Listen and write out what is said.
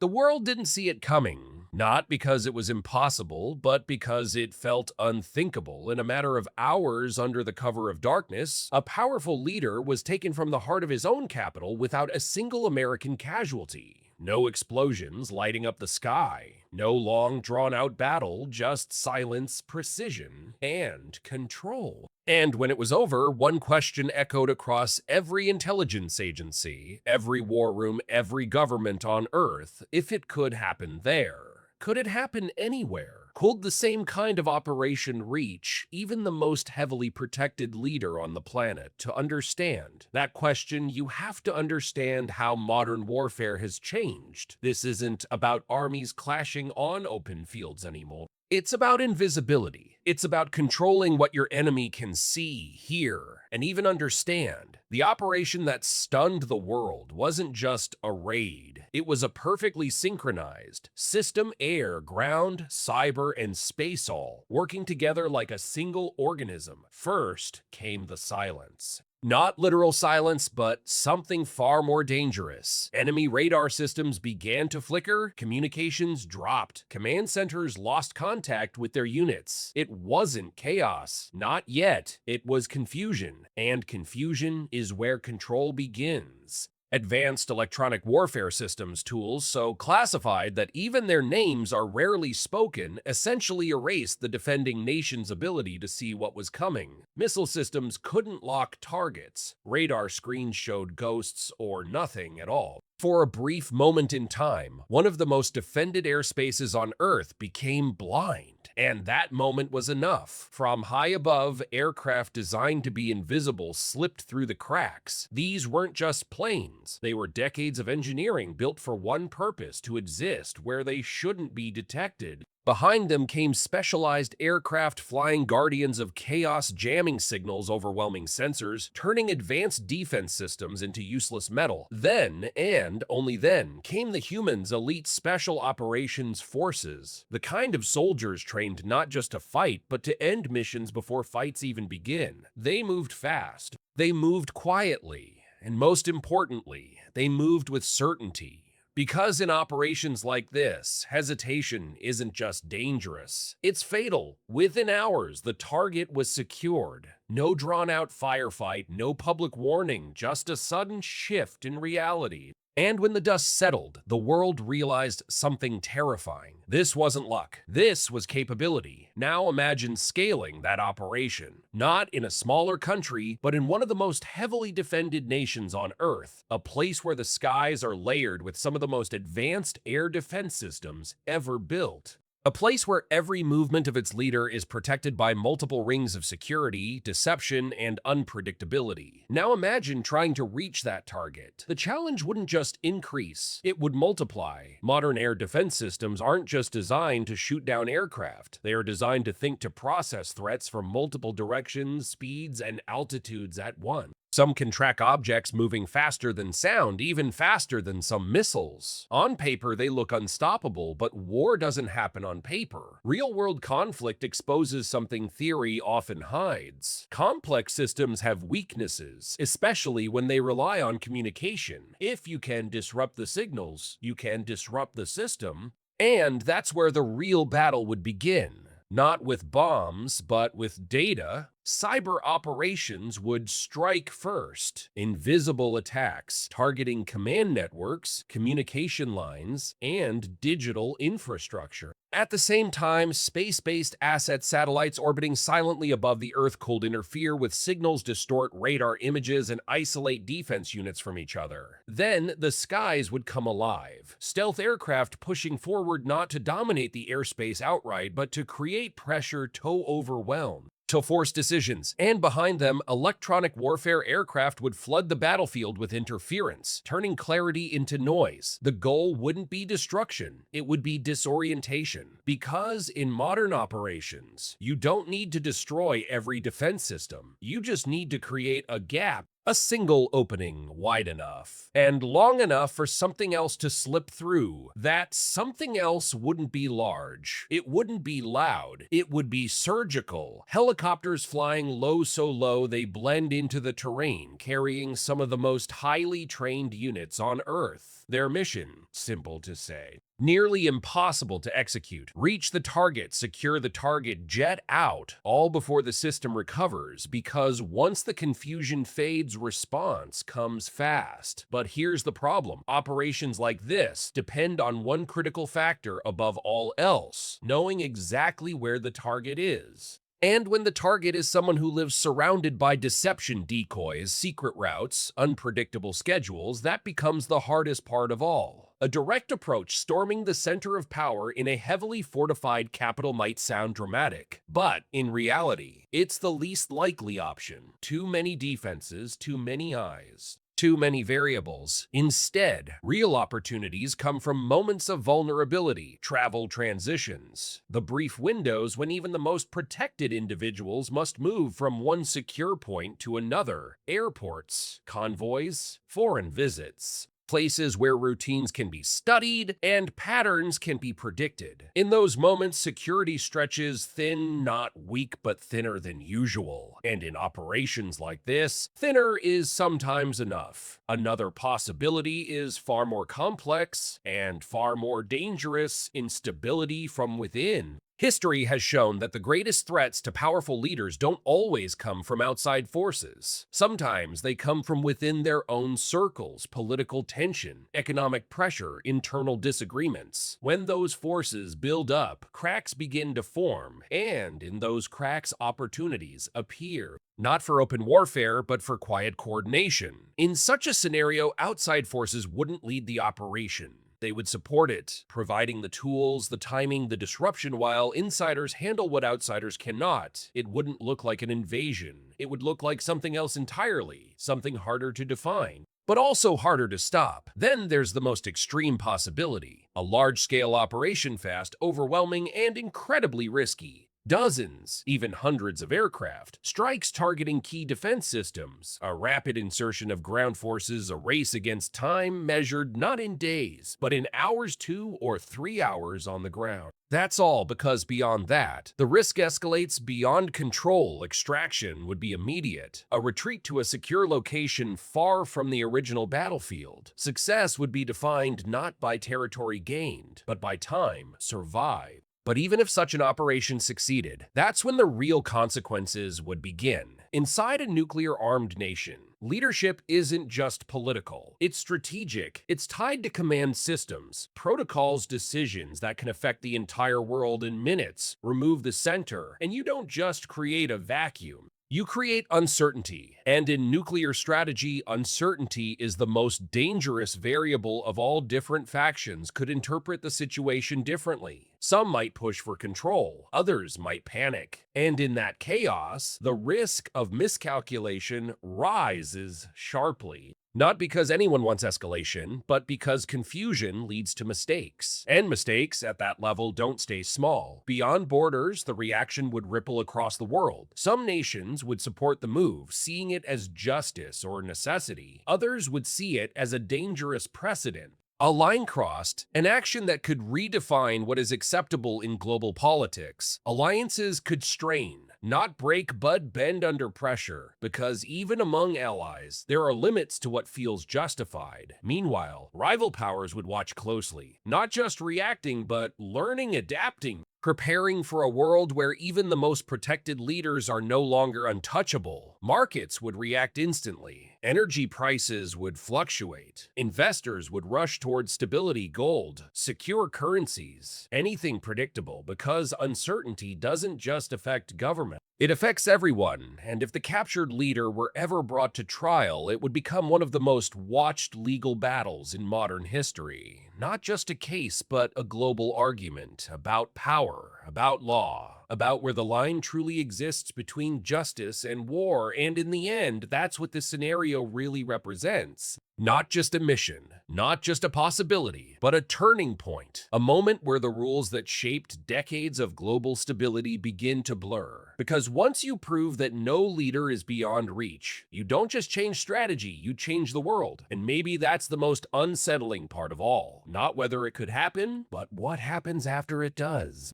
The world didn't see it coming, not because it was impossible, but because it felt unthinkable. In a matter of hours under the cover of darkness, a powerful leader was taken from the heart of his own capital without a single American casualty. No explosions lighting up the sky, no long drawn-out battle, just silence, precision, and control. And when it was over, one question echoed across every intelligence agency, every war room, every government on Earth: if it could happen there, could it happen anywhere? Could the same kind of operation reach even the most heavily protected leader on the planet? To understand that question, you have to understand how modern warfare has changed. This isn't about armies clashing on open fields anymore. It's about invisibility. It's about controlling what your enemy can see, hear, and even understand. The operation that stunned the world wasn't just a raid. It was a perfectly synchronized system: air, ground, cyber, and space all working together like a single organism. First came the silence. Not literal silence, but something far more dangerous. Enemy radar systems began to flicker, communications dropped, command centers lost contact with their units. It wasn't chaos, not yet. It was confusion, and confusion is where control begins. Advanced electronic warfare systems tools, so classified that even their names are rarely spoken, essentially erased the defending nation's ability to see what was coming. Missile systems couldn't lock targets. Radar screens showed ghosts or nothing at all. For a brief moment in time, one of the most defended airspaces on Earth became blind. And that moment was enough. From high above, aircraft designed to be invisible slipped through the cracks. These weren't just planes. They were decades of engineering built for one purpose: to exist where they shouldn't be detected. Behind them came specialized aircraft, flying guardians of chaos, jamming signals, overwhelming sensors, turning advanced defense systems into useless metal. Then, and only then, came the humans' elite special operations forces, the kind of soldiers trained not just to fight, but to end missions before fights even begin. They moved fast. They moved quietly. And most importantly, they moved with certainty. Because in operations like this, hesitation isn't just dangerous, it's fatal. Within hours, the target was secured. No drawn-out firefight, no public warning, just a sudden shift in reality. And when the dust settled, the world realized something terrifying. This wasn't luck. This was capability. Now imagine scaling that operation, not in a smaller country, but in one of the most heavily defended nations on Earth, a place where the skies are layered with some of the most advanced air defense systems ever built. A place where every movement of its leader is protected by multiple rings of security, deception, and unpredictability. Now imagine trying to reach that target. The challenge wouldn't just increase, it would multiply. Modern air defense systems aren't just designed to shoot down aircraft. They are designed to think, to process threats from multiple directions, speeds, and altitudes at once. Some can track objects moving faster than sound, even faster than some missiles. On paper, they look unstoppable, but war doesn't happen on paper. Real-world conflict exposes something theory often hides. Complex systems have weaknesses, especially when they rely on communication. If you can disrupt the signals, you can disrupt the system. And that's where the real battle would begin. Not with bombs, but with data. Cyber operations would strike first. Invisible attacks targeting command networks, communication lines, and digital infrastructure. At the same time, space-based asset satellites orbiting silently above the Earth could interfere with signals, distort radar images, and isolate defense units from each other. Then, the skies would come alive. Stealth aircraft pushing forward not to dominate the airspace outright, but to create pressure to overwhelm, to force decisions. And behind them, electronic warfare aircraft would flood the battlefield with interference, turning clarity into noise. The goal wouldn't be destruction, it would be disorientation. Because in modern operations, you don't need to destroy every defense system. You just need to create a gap. A single opening wide enough and long enough for something else to slip through. That something else wouldn't be large. It wouldn't be loud. It would be surgical. Helicopters flying low, so low they blend into the terrain, carrying some of the most highly trained units on Earth. Their mission, simple to say, nearly impossible to execute. Reach the target, secure the target, jet out, all before the system recovers, because once the confusion fades, response comes fast. But here's the problem. Operations like this depend on one critical factor above all else: knowing exactly where the target is. And when the target is someone who lives surrounded by deception decoys, secret routes, unpredictable schedules, that becomes the hardest part of all. A direct approach storming the center of power in a heavily fortified capital might sound dramatic, but in reality, it's the least likely option. Too many defenses, too many eyes. Too many variables. Instead, real opportunities come from moments of vulnerability, travel transitions, the brief windows when even the most protected individuals must move from one secure point to another, airports, convoys, foreign visits. Places where routines can be studied and patterns can be predicted. In those moments, security stretches thin, not weak, but thinner than usual. And in operations like this, thinner is sometimes enough. Another possibility is far more complex and far more dangerous: instability from within. History has shown that the greatest threats to powerful leaders don't always come from outside forces. Sometimes they come from within their own circles: political tension, economic pressure, internal disagreements. When those forces build up, cracks begin to form, and in those cracks, opportunities appear. Not for open warfare, but for quiet coordination. In such a scenario, outside forces wouldn't lead the operation. They would support it, providing the tools, the timing, the disruption, while insiders handle what outsiders cannot. It wouldn't look like an invasion. It would look like something else entirely, something harder to define, but also harder to stop. Then there's the most extreme possibility: a large-scale operation, fast, overwhelming, and incredibly risky. Dozens, even hundreds of aircraft, strikes targeting key defense systems, a rapid insertion of ground forces, a race against time measured not in days, but in hours, 2 or 3 hours on the ground. That's all because beyond that, the risk escalates beyond control. Extraction would be immediate, a retreat to a secure location far from the original battlefield. Success would be defined not by territory gained, but by time survived. But even if such an operation succeeded, that's when the real consequences would begin. Inside a nuclear-armed nation, leadership isn't just political. It's strategic. It's tied to command systems, protocols, decisions that can affect the entire world in minutes. Remove the center, and you don't just create a vacuum. You create uncertainty, and in nuclear strategy, uncertainty is the most dangerous variable of all. Different factions could interpret the situation differently. Some might push for control, others might panic. And in that chaos, the risk of miscalculation rises sharply. Not because anyone wants escalation, but because confusion leads to mistakes. And mistakes at that level don't stay small. Beyond borders, the reaction would ripple across the world. Some nations would support the move, seeing it as justice or necessity. Others would see it as a dangerous precedent. A line crossed, an action that could redefine what is acceptable in global politics. Alliances could strain, not break, but bend under pressure, because even among allies, there are limits to what feels justified. Meanwhile, rival powers would watch closely, not just reacting, but learning, adapting, preparing for a world where even the most protected leaders are no longer untouchable. Markets would react instantly. Energy prices would fluctuate. Investors would rush towards stability, gold, secure currencies, anything predictable, because uncertainty doesn't just affect government. It affects everyone, and if the captured leader were ever brought to trial, it would become one of the most watched legal battles in modern history. Not just a case, but a global argument about power, about law, about where the line truly exists between justice and war. And in the end, that's what this scenario really represents. Not just a mission, not just a possibility, but a turning point. A moment where the rules that shaped decades of global stability begin to blur. Because once you prove that no leader is beyond reach, you don't just change strategy, you change the world. And maybe that's the most unsettling part of all. Not whether it could happen, but what happens after it does.